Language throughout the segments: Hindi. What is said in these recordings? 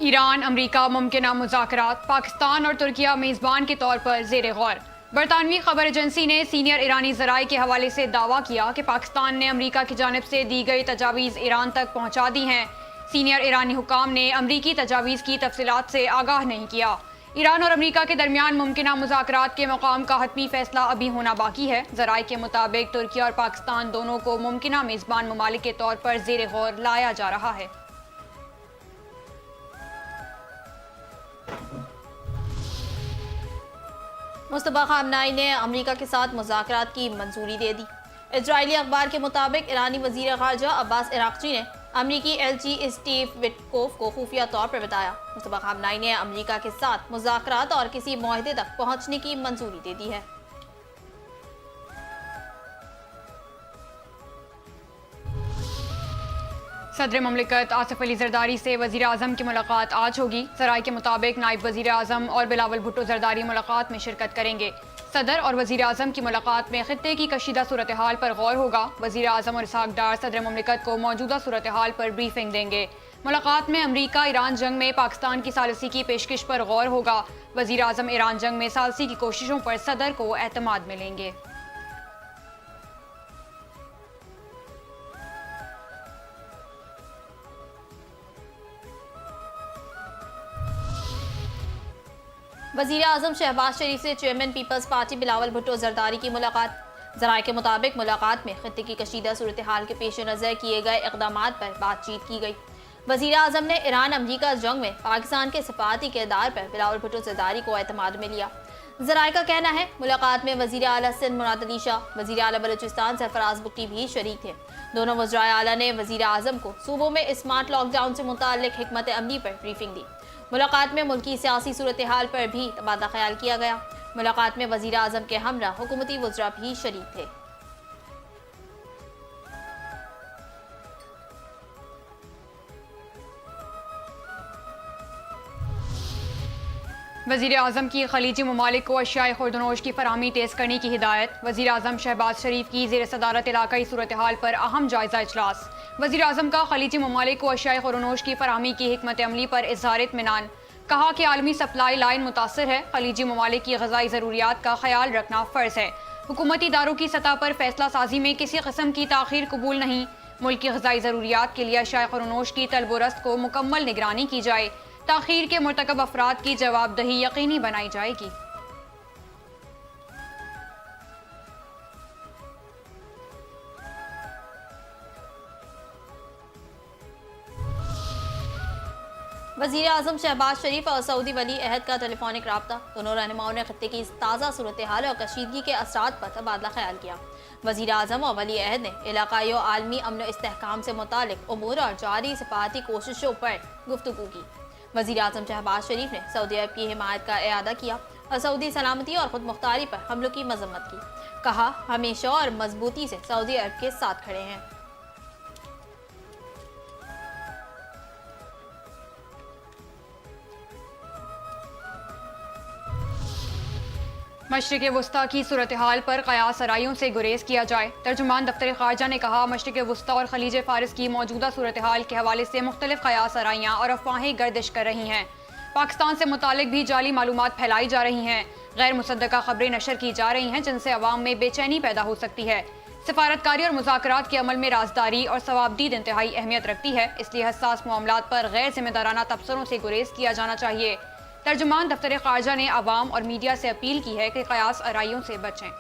ईरान अमरीका मुमकिना मुज़ाकरात, पाकिस्तान और तुर्किया मेज़बान के तौर पर ज़ेर गौर। बरतानवी खबर एजेंसी ने सीनियर ईरानी ज़राए के हवाले से दावा किया कि पाकिस्तान ने अमरीका की जानिब से दी गई तजावीज़ ईरान तक पहुँचा दी हैं। सीनियर ईरानी हुकाम ने अमरीकी तजावीज़ की तफसीलात से आगाह नहीं किया। ईरान और अमरीका के दरमियान मुमकिना मुज़ाकरात के मकाम का हतमी फैसला अभी होना बाकी है। ज़राए के मुताबिक तुर्किया और पाकिस्तान दोनों को मुमकिना मेज़बान ममालिक के तौर पर ज़ेर गौर लाया जा रहा है। मुस्तफा खामनाई ने अमरीका के साथ मुज़ाकरात की मंजूरी दे दी। इजरायली अखबार के मुताबिक ईरानी वज़ीर ख़ारजा अब्बास इराक़ची ने अमरीकी एलची स्टीव विटकोफ को खुफिया तौर पर बताया। मुस्तफा खामनाई ने अमरीका के साथ मुज़ाकरात और किसी मुआहदे तक पहुँचने की मंजूरी दे दी है। सदर ममलिकत आसिफ अली जरदारी से वज़ीर आज़म की मुलाकात आज होगी। ज़राए के मुताबिक नायब वज़ीर आज़म और बिलावल भुट्टो जरदारी मुलाकात में शिरकत करेंगे। सदर और वज़ीर आज़म की मुलाकात में खित्ते की कशीदा सूरत हाल पर गौर होगा। वज़ीर आज़म और इसहाक डार सदर ममलिकत को मौजूदा सूरत हाल पर ब्रीफिंग देंगे। मुलाकात में अमरीका ईरान जंग में पाकिस्तान की सालसी की पेशकश पर गौर होगा। वज़ीर आज़म ईरान जंग में सालसी की कोशिशों पर सदर को एतमाद मिलेंगे। वज़ीर आज़म शहबाज शरीफ से चेयरमैन पीपल्स पार्टी बिलावल भुट्टो जरदारी की मुलाकात। ज़राए के मुताबिक मुलाकात में खित्ते की कशीदा सूरत हाल के पेश नज़र किए गए इक़दाम पर बातचीत की गई। वज़ीर आज़म ने ईरान अमरीका जंग में पाकिस्तान के सफारती किरदार पर बिलावल भुट्टो जरदारी को एतमाद में लिया। ज़राए का कहना है मुलाकात में वज़ीर आला सिंध मुराद अली शाह, वज़ीर आला बलूचिस्तान सरफराज बुट्टी भी शरीक थे। दोनों वज़राए आला ने वज़ीर आज़म को सूबों में स्मार्ट लॉकडाउन से मुताल्लिक़ हिकमत अमली पर ब्रीफिंग दी। मुलाकात में मुल्की सियासी सूरत हाल पर भी तबादला ख्याल किया गया। मुलाकात में वज़ीर आज़म के हमरा हुकूमती वज़रा भी शरीक थे। वज़ीर आज़म की खलीजी ममालिक को अशियाए खुर्दनोश की फराहमी तेज़ करने की हिदायत। वज़ीर आज़म शहबाज शरीफ की ज़ेर सदारत इलाकाई सूरत हाल पर अहम जायज़ा इजलास। वज़ीर आज़म का खलीजी ममालिक को अशियाए खुर्दनोश की फराहमी की हिकमत अमली पर इज़हार इत्मीनान। कहा कि आलमी सप्लाई लाइन मुतासर है, खलीजी ममालिक की ग़ज़ाई ज़रूरियात का ख्याल रखना फ़र्ज़ है। हुकूमती इदारों की सतह पर फैसला साजी में किसी किस्म की ताख़ीर कबूल नहीं। मुल्क की ग़ज़ाई ज़रूरियात के लिए अशियाए खुर्दनोश की तलबोरस्त को मुकम्मल निगरानी की जाए। ताख़ीर के मुर्तकब अफराद की जवाबदही यकीनी बनाई जाएगी। वज़ीर आज़म शहबाज शरीफ और सऊदी वली अहद का टेलीफोनिक रब्ता। दोनों रहनुमाओं ने खत्ते की ताज़ा सूरत हाल और कशीदगी के असरात पर तबादला ख्याल किया। वज़ीर आज़म और वली अहद ने इलाकाई और आलमी अमन इस्तेहकाम से मुतालिक उमूर और जारी सिफारती कोशिशों पर गुफ्तगू की। वज़ीर आज़म शहबाज शरीफ ने सऊदी अरब की हिमायत का एआदा किया और सऊदी सलामती और खुद मुख्तारी पर हमलों की मजम्मत की। कहा, हमेशा और मजबूती से सऊदी अरब के साथ खड़े हैं। मशरिक़ वुस्ता की सूरत हाल पर क़यास आराइयों से गुरेज किया जाए। तर्जुमान दफ्तर ख़ारजा ने कहा, मशरिक़ वुस्ता और खलीज फ़ारिस की मौजूदा सूरत हाल के हवाले से मुख्तलिफ क़यास आराइयाँ और अफवाहें गर्दिश कर रही हैं। पाकिस्तान से मुतालिक भी जाली मालूमात फैलाई जा रही हैं। गैर मुसद्दक़ा खबरें नशर की जा रही हैं जिनसे अवाम में बेचैनी पैदा हो सकती है। सिफारतकारी और मुज़ाकरात के अमल में राजदारी और सवाबदीद इंतहाई अहमियत रखती है, इसलिए हसास मामलात पर गैर जिम्मेदाराना तबसरों से गुरेज किया जाना चाहिए। तर्जुमान दफ्तर ख़ारजा ने आवाम और मीडिया से अपील की है कि क़यास आराइयों से बचें।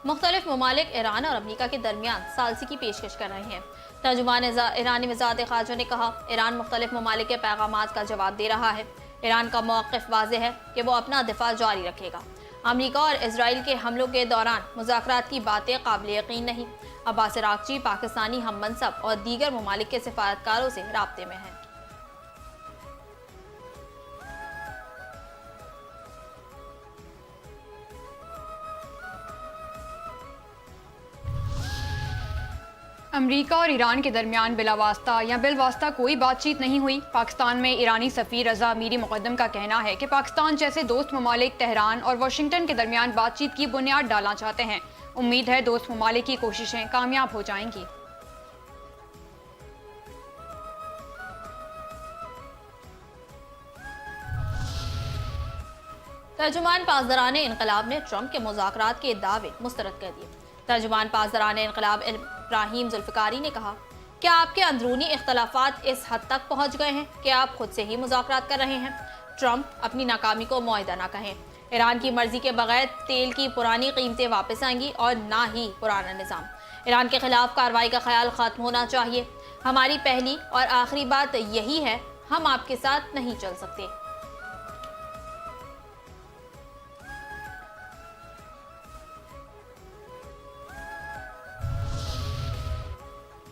मुख्तलिफ ममालिक ईरान और अमरीका के दरमियान सालसी की पेशकश कर रहे हैं। तर्जुमान ईरानी वज़ारत ख़ारजा ने कहा, ईरान मुख्तलिफ ममालिक के पैगामात का जवाब दे रहा है। ईरान का मौक़िफ़ वाज़ेह है कि वो अपना दिफा जारी रखेगा। अमरीका और इजराइल के हमलों के दौरान मुज़ाकरात की बातें काबिल यकीन नहीं। अब्बास इराक़ची पाकिस्तानी हम मनसब और दीगर ममालिक के सिफारतकारों से राब्ते में हैं। अमेरिका और ईरान के दरमियान बिलावास्ता या बिलवास्ता कोई बातचीत नहीं हुई। पाकिस्तान में ईरानी सफ़ीर रज़ा मीरी मुक़द्दम का कहना है कि पाकिस्तान जैसे दोस्त ममालिक तेहरान और वाशिंगटन के दरमियान बातचीत की बुनियाद डालना चाहते हैं। उम्मीद है दोस्त ममालिक की कोशिशें कामयाब हो जाएंगी। तर्जुमान पासदारान इनकलाब ने ट्रंप के मुज़ाकरात के दावे मुस्तरद कर दिए। तर्जुमान पासदारान इनकलाब इब्राहिम जुल्फ़िकारी ने कहा, क्या आपके अंदरूनी इख्तलाफात इस हद तक पहुँच गए हैं कि आप खुद से ही मुज़ाकरात कर रहे हैं? ट्रंप अपनी नाकामी को मुआहिदा ना कहें। ईरान की मर्जी के बगैर तेल की पुरानी कीमतें वापस आएंगी और ना ही पुराना निज़ाम। ईरान के खिलाफ कार्रवाई का ख्याल ख़त्म होना चाहिए। हमारी पहली और आखिरी बात यही है, हम आपके साथ नहीं चल सकते।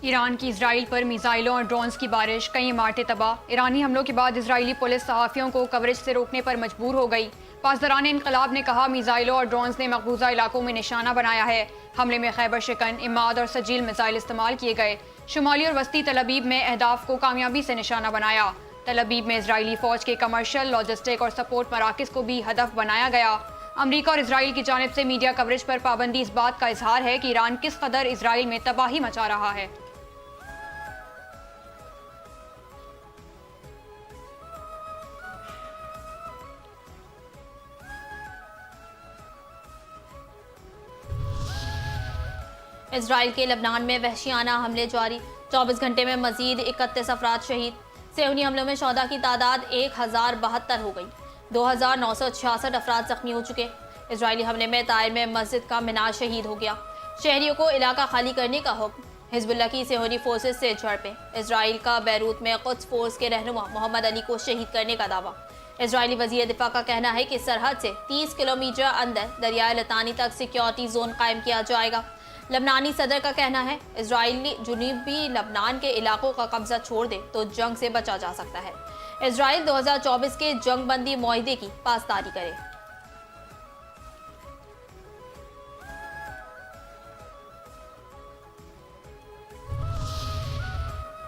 ईरान की इजराइल पर मिसाइलों और ड्रोन्स की बारिश, कई इमारतें तबाह। ईरानी हमलों के बाद इजरायली पुलिस सहाफ़ियों को कवरेज से रोकने पर मजबूर हो गई। पासदारान इनकलाब ने कहा, मिसाइलों और ड्रोन्स ने मकबूजा इलाकों में निशाना बनाया है। हमले में खैबर शिकन, इमाद और सजील मिसाइल इस्तेमाल किए गए। शुमाली और वस्ती तल अबीब में अहदाफ को कामयाबी से निशाना बनाया। तल अबीब में इजरायली फ़ौज के कमर्शियल, लॉजिस्टिक और सपोर्ट मराकज़ को भी हदफ बनाया गया। अमरीका और इसराइल की जानिब से मीडिया कवरेज पर पाबंदी इस बात का इजहार है कि ईरान किस कदर इसराइल में तबाही मचा रहा है। इसराइल के लबनान में वहशियाना हमले जारी, 24 घंटे में मजीद 31 अफराद शहीद। सेहूनी हमलों में शोधा की तादाद 1072 हो गई। 2966 अफराद जख्मी हो चुके। इसराइली हमले में तायर में मस्जिद का मीनार शहीद हो गया। शहरियों को इलाका खाली करने का हुक्म। हिजबुल्लाह की सेहूनी फोर्सेज से झड़पें। इसराइल का बैरूत में कुद्स फोर्स के रहनुमा मोहम्मद अली को शहीद करने का दावा। इसराइली वजीर दिफा का कहना है कि सरहद से 30 किलोमीटर अंदर दरियाए लतानी तक सिक्योरिटी जोन कायम किया जाएगा। लबनानी सदर का कहना है, इसराइली जुनूबी लबनान के इलाकों का कब्जा छोड़ दे तो जंग से बचा जा सकता है। इसराइल 2024 के जंग बंदी मुआहिदे की पासदारी करे।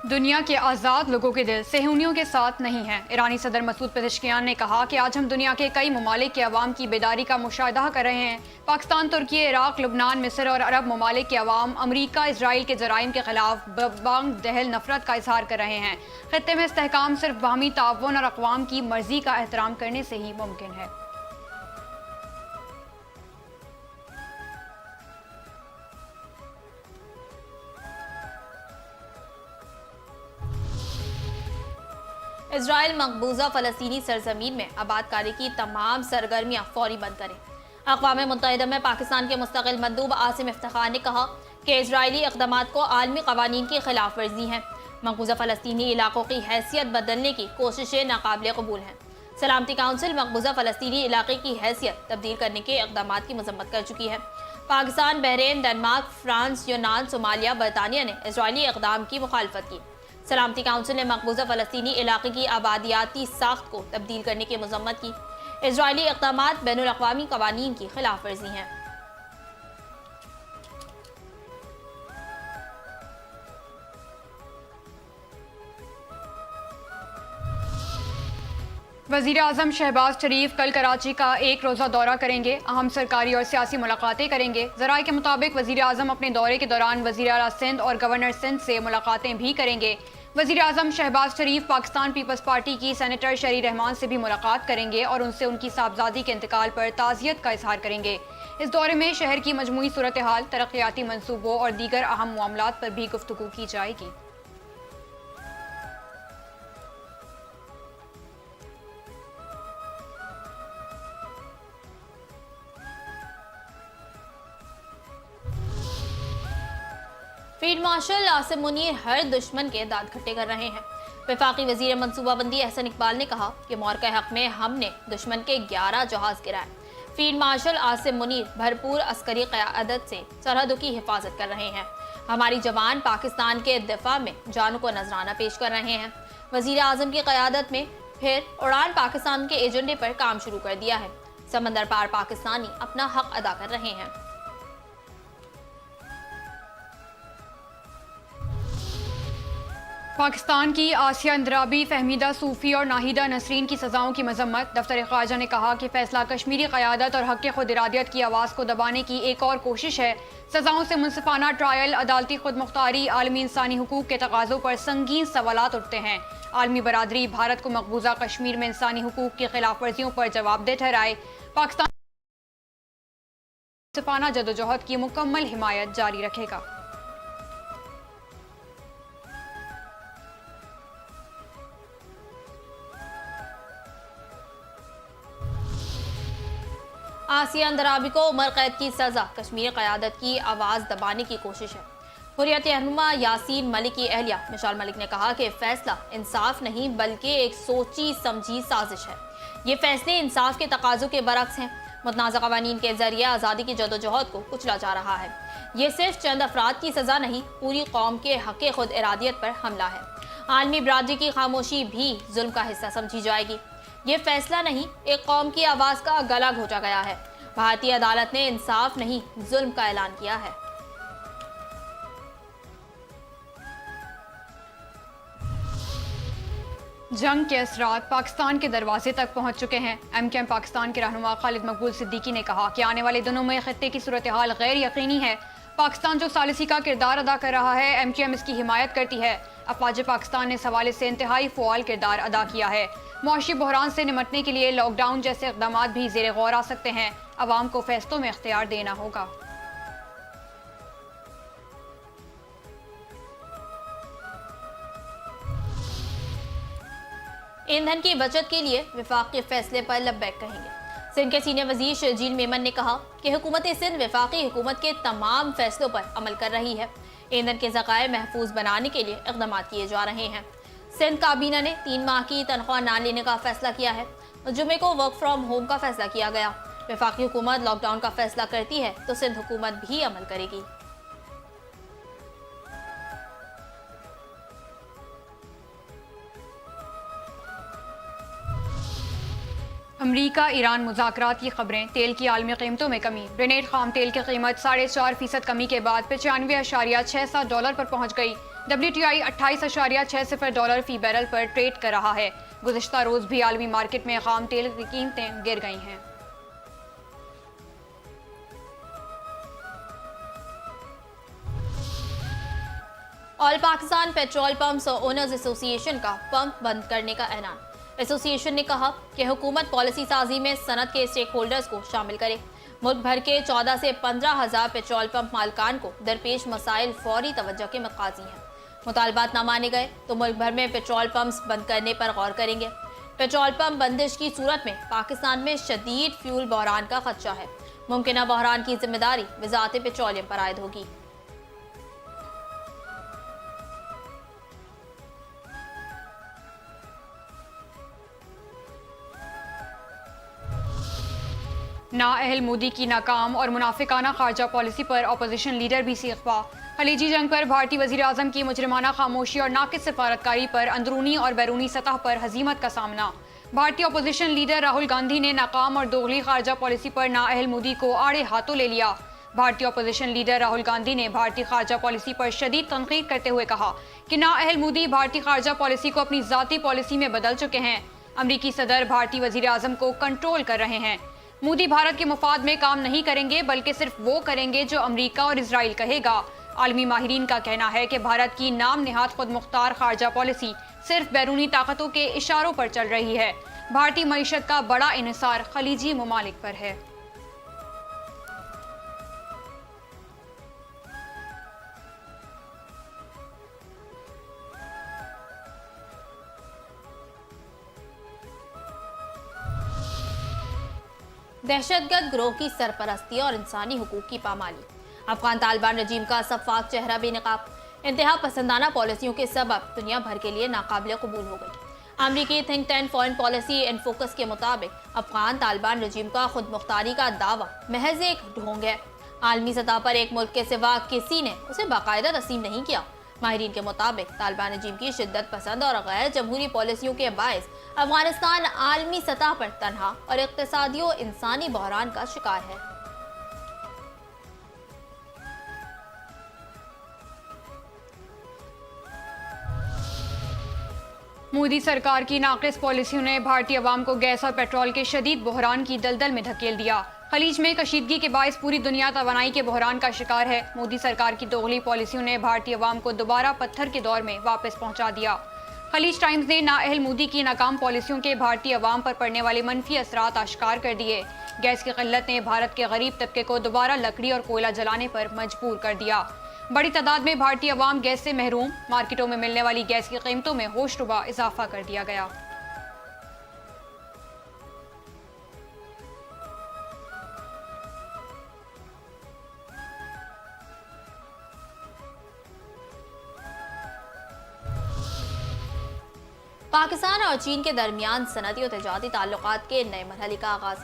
दुनिया के आज़ाद लोगों के दिल सेहूनियों के साथ नहीं हैं। ईरानी सदर मसूद पेज़ेश्कियान ने कहा कि आज हम दुनिया के कई ममालिक के अवाम की बेदारी का मुशाहिदा कर रहे हैं। पाकिस्तान, तुर्की, इराक, लुबनान, मिस्र और अरब ममालिक के अवाम अमरीका इसराइल के जराइम के खिलाफ बांग दहल नफरत का इजहार कर रहे हैं। खित्ते में इस्तेहकाम सिर्फ बाहमी ताउन और अक़वाम की मर्जी का एहतराम करने से ही मुमकिन है। इसराइल मकबूजा फ़लस्तीनी सरजमीन में आबादकारी की तमाम सरगर्मियाँ फौरी बंद करें। अक़वाम मुत्तहिदा में पाकिस्तान के मुस्तक़िल मंदूब आसिम इफ्तिखार ने कहा कि इसराइली इक़दामात को आलमी क़वानीन की खिलाफ वर्जी हैं। मकबूजा फ़लस्तीनी इलाकों की हैसियत बदलने की कोशिशें नाकाबिल कबूल हैं। सलामती काउंसिल मकबूजा फ़लस्तीनी इलाके की हैसियत तब्दील करने के इक़दामात की मज़म्मत कर चुकी है। पाकिस्तान, बहरीन, डेनमार्क, फ्रांस, यूनान, सोमालिया, बरतानिया ने इसराइली इक़दाम की मुखालफत की। सलामती काउंसिल ने मकबूजा फ़लस्तीनी इलाके की आबादियाती साख्त को तब्दील करने की मज़म्मत की। इसराइली इक़दामात बैनुल अक़वामी क़वानीन की खिलाफ वर्जी हैं। वज़ीर आज़म शहबाज शरीफ कल कराची का एक रोज़ा दौरा करेंगे। अहम सरकारी और सियासी मुलाकातें करेंगे। ज़राए के मुताबिक वज़ीर आज़म अपने दौरे के दौरान वज़ीर आला सिंध और गवर्नर सिंध से मुलाकातें भी करेंगे। वज़ीर आज़म शहबाज शरीफ पाकिस्तान पीपल्स पार्टी की सेनेटर शरी रहमान से भी मुलाकात करेंगे और उनसे उनकी साहबजादी के इंतकाल पर ताज़ियत का इजहार करेंगे। इस दौरे में शहर की मजमूई सूरत हाल, तरक्याती मनसूबों और दीगर अहम मामलात पर भी गुफ्तगू की जाएगी। फील्ड मार्शल आसिम मुनीर हर दुश्मन के दांत खट्टे कर रहे हैं। वफाकी वजीर मनसूबाबंदी एहसन इकबाल ने कहा कि मौक़े हक में हमने दुश्मन के 11 जहाज गिराए। फील्ड मार्शल आसिम मुनीर भरपूर अस्करी क़यादत से सरहदों की हिफाजत कर रहे हैं। हमारी जवान पाकिस्तान के दिफा में जानों को नजराना पेश कर रहे हैं। वजीर आज़म की क़यादत में फिर उड़ान पाकिस्तान के एजेंडे पर काम शुरू कर दिया है। समंदर पार पाकिस्तानी अपना हक अदा कर रहे हैं। पाकिस्तान की आसिया अंद्राबी, फहमीदा सूफी और नाहिदा नसरीन की सज़ाओं की मजम्मत। दफ्तर ख़ारजा ने कहा कि फ़ैसला कश्मीरी क़यादत और हक़ खुद इरादियत की आवाज़ को दबाने की एक और कोशिश है। सज़ाओं से मुनसिफाना ट्रायल, अदालती खुद मुख्तारी, आलमी इंसानी हुकूक के तकाज़ों पर संगीन सवालात उठते हैं। आलमी बरादरी भारत को मकबूजा कश्मीर में इंसानी हुकूक की खिलाफ वर्जियों पर जवाबदेह ठहराए। पाकिस्तान मुनसिफाना जदोजहद की मुकम्मल हिमायत जारी रखेगा। आसिया अंद्राबी को उम्र कैद की सजा कश्मीर क़यादत की आवाज़ दबाने की कोशिश है। हुर्रियत रहनुमा यासीन मलिक की अहलिया मिशाल मलिक ने कहा कि फैसला इंसाफ नहीं बल्कि एक सोची समझी साजिश है। ये फैसले इंसाफ के तकाज़ों के बरक्स हैं। मुतनाज़ा क़वानीन के जरिए आज़ादी की जदोजहद को कुचला जा रहा है। ये सिर्फ चंद अफराद की सज़ा नहीं, पूरी कौम के हक़ खुद इरादियत पर हमला है। आलमी बरादरी की खामोशी भी जुल्म का हिस्सा समझी जाएगी। ये फैसला नहीं, एक कौम की आवाज़ का गला घोटा गया है। भारतीय अदालत ने इंसाफ नहीं, जुल्म का ऐलान किया है। जंग के असरात पाकिस्तान के दरवाजे तक पहुंच चुके हैं। MKM पाकिस्तान के रहनुमा खालिद मकबूल सिद्दीकी ने कहा कि आने वाले दिनों में खित्ते की सूरत हाल गैर यकीनी है। पाकिस्तान जो सालिसी का किरदार अदा कर रहा है, MKM इसकी हिमायत करती है। अफवाज पाकिस्तान ने इस हवाले से इंतहाई फ़आल किरदार अदा किया है। मुआशी बहरान से निमटने के लिए लॉकडाउन जैसे इक़दाम भी ज़ेर गौर आ सकते हैं। अवाम को फैसलों में इख्तियार देना होगा। ईंधन की बचत के लिए विफाक के फैसले पर लब्बैक कहेंगे। सिंध के सीनियर वजीर शर्जील मेमन ने कहा कि हुकूमत सिंध वफाकी हुकूमत के तमाम फैसलों पर अमल कर रही है। ईंधन के ज़खायर महफूज बनाने के लिए इक़दाम किए जा रहे हैं। सिंध काबीना ने 3 माह की तनख्वाह ना लेने का फैसला किया है। जुमे को वर्क फ्राम होम का फैसला किया गया। वफाकी हुकूमत लॉकडाउन का फैसला करती है तो सिंध हुकूमत भी अमल करेगी। अमरीका ईरान मुज़ाकरात की खबरें। तेल की आलमी कीमतों में कमी। ब्रेनेट खाम तेल की कीमत 4.5% कमी के बाद $95.67 पर पहुंच गई। WTI $28.60 फी बैरल पर ट्रेड कर रहा है। गुज़िश्ता रोज़ भी आलमी मार्केट में खाम तेल की कीमतें गिर गई हैं। All Pakistan petrol pumps owners association का पंप बंद करने का ऐलान। एसोसिएशन ने कहा कि हुकूमत पॉलिसी साजी में सनत के स्टेक होल्डर्स को शामिल करे। मुल्क भर के 14 से 15 हज़ार पेट्रोल पंप मालकान को दरपेश मसाइल फौरी तवज्जो के मकाजी हैं। मुतालबात ना माने गए तो मुल्क भर में पेट्रोल पंप्स बंद करने पर गौर करेंगे। पेट्रोल पंप बंदिश की सूरत में पाकिस्तान में शदीद फ्यूल बहरान का खदशा है। मुमकिन बहरान की जिम्मेदारी वज़ारत पेट्रोलियम पर आयद होगी। नाअहल मोदी की नाकाम और मुनाफिकाना खारजा पॉलिसी पर अपोजिशन लीडर भी सीखवा। खलीजी जंग पर भारतीय वज़ीर आज़म की मुजरिमाना खामोशी और नाक़िस सिफारतकारी पर अंदरूनी और बैरूनी सतह पर हजीमत का सामना। भारतीय अपोजिशन लीडर राहुल गांधी ने नाकाम और दोगली खारजा पॉलिसी पर नाअहल मोदी को आड़े हाथों ले लिया। भारतीय अपोजिशन लीडर राहुल गांधी ने भारतीय खारजा पॉलिसी पर शदीद तनकीद करते हुए कहा कि नाअहल मोदी भारतीय खारजा पॉलिसी को अपनी ज़ाती पॉलिसी में बदल चुके हैं। अमरीकी सदर भारतीय वज़ीर आज़म को कंट्रोल कर रहे हैं। मोदी भारत के मुफाद में काम नहीं करेंगे बल्कि सिर्फ वो करेंगे जो अमरीका और इजराइल कहेगा। आलमी माहिरीन का कहना है कि भारत की नाम निहाद खुद मुख्तार खारजा पॉलिसी सिर्फ बैरूनी ताकतों के इशारों पर चल रही है। भारतीय मईशत का बड़ा इन्हिसार खलीजी ममालिक पर है। दहशतगर्द गिरोह की सरपरस्ती और इंसानी हुकूक की पामाली। अफगान तालिबान रजीम का सफाक चेहरा बेनकाब। इंतहा पसंदाना पॉलिसियों के सबब दुनिया भर के लिए नाकाबिल कबूल हो गई। अमरीकी think tank foreign policy and focus के मुताबिक अफगान तालिबान रजीम का खुद मुख्तारी का दावा महज एक ढोंग है। आलमी सतह पर एक मुल्क के सिवा किसी ने उसे बाकायदा तस्लीम नहीं किया। माहिरीन के मुताबिक तालिबान रजीम की शिद्दत पसंद और गैर जमहूरी पॉलिसियों के बायस अफगानिस्तान आलमी सतह पर तनहा और इक़्तिसादी और इंसानी बहरान का शिकार है। मोदी सरकार की नाक़िस पॉलिसियों ने भारतीय अवाम को गैस और पेट्रोल के शदीद बहरान की दलदल में धकेल दिया। खलीज में कशीदगी के बायस पूरी दुनिया तवानाई के बहरान का शिकार है। मोदी सरकार की दोगली पॉलिसियों ने भारतीय अवाम को दोबारा पत्थर के दौर में वापस पहुंचा दिया। खलीज टाइम्स ने नाअहल मोदी की नाकाम पॉलिसियों के भारतीय अवाम पर पड़ने वाले मनफी असरात आश्कार कर दिए। गैस की किल्लत ने भारत के गरीब तबके को दोबारा लकड़ी और कोयला जलाने पर मजबूर कर दिया। बड़ी तादाद में भारतीय अवाम गैस से महरूम। मार्केटों में मिलने वाली गैस की कीमतों में होशरुबा इजाफा कर दिया गया। पाकिस्तान और चीन के दरमियान सनती और तजारती ताल्लुकात के नए मरहले का आगाज।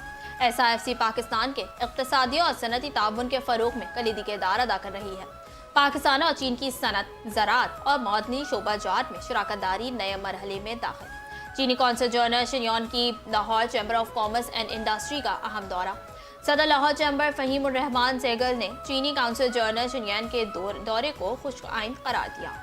SIFC पाकिस्तान के इक़्तिसादी और सनती ताउन के फ़रोग़ में कलीदी किरदार अदा कर रही है। पाकिस्तान और चीन की सनत, ज़राअत और मदनी शोबाजात में शराकतदारी नए मरहले में दाखिल। चीनी कौंसल जनरल शिन्यान की Lahore chamber of commerce and industry का अहम दौरा। सदर लाहौर चैम्बर फ़हीमुर रहमान सहगल ने चीनी कौंसल जनरल शिन्यान के दौरे को खुशआइंद करार दिया।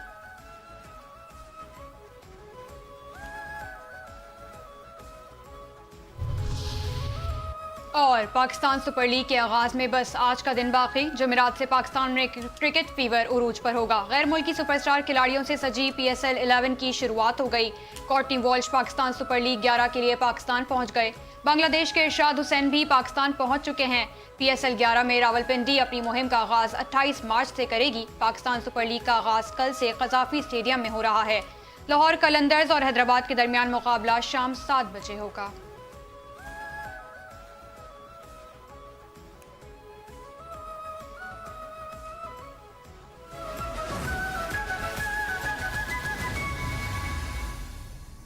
और पाकिस्तान सुपर लीग के आगाज में बस आज का दिन बाकी। जुमेरात से पाकिस्तान में क्रिकेट फीवर उरूज पर होगा। गैर मुल्की सुपरस्टार खिलाड़ियों से सजी PSL 11 की शुरुआत हो गई। कॉर्टनी वॉल्श पाकिस्तान सुपर लीग 11 के लिए पाकिस्तान पहुंच गए। बांग्लादेश के इरशाद हुसैन भी पाकिस्तान पहुंच चुके हैं। PSL 11 में रावलपिंडी अपनी मुहिम का आगाज 28 मार्च से करेगी। पाकिस्तान सुपर लीग का आगाज कल से क़ज़ाफ़ी स्टेडियम में हो रहा है। लाहौर कलंदर्स और हैदराबाद के दरमियान मुकाबला शाम 7 बजे होगा।